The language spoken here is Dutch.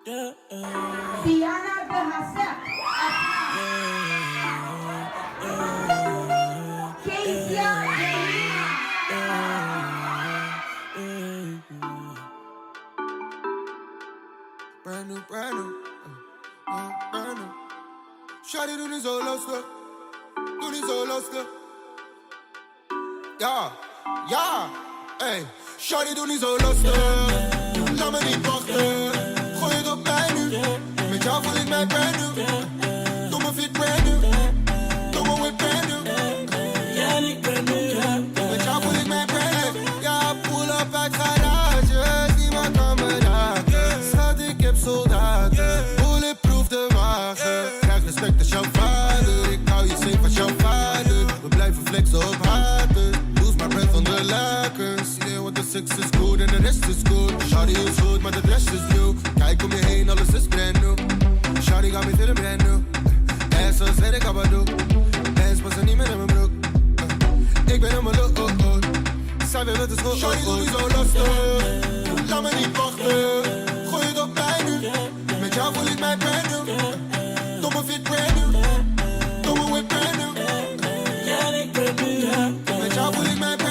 Diana de Hassel. Kezia Delina. Brand new, brand new. Brand new. Shawty doen is zo lastig. Doen is zo lastig. Ja, ja. Ey, shawty doen is zo lastig. Laat me niet wachten. Gooi het op mij nu. Met jou voel ik mij brand new. Doe me fit brand new. Doe me whip brand new. Ja, ik ben nu. Met jou voel ik mij brand new. Ja, pull up uit garage. Niemand kan me raken. Schat, ik heb soldaten. Bulletproof de wagen. Krijg respect als jouw vader. Ik hou je safe als jouw vader. We blijven flexen op harten. Lose my breath on the lakens. Yeah, want de sex is good en de rest is good. Shawty is goed, maar de rest is nieuw. Kijk om je heen, alles is brand new. Shawty got me feeling brand new. Ass zoals ik abado. Dance passen niet meer in mijn broek. Ik ben op mijn look. Zij wil het is goed. Shawty doe niet zo lastig. Laat me niet wachten. Gooi het op mij nu. Met jou voel ik mij brand new. Doe me fit brand new. Doe me whip brand new. Ja, ik ben nu. Met jou voel ik mij brand new.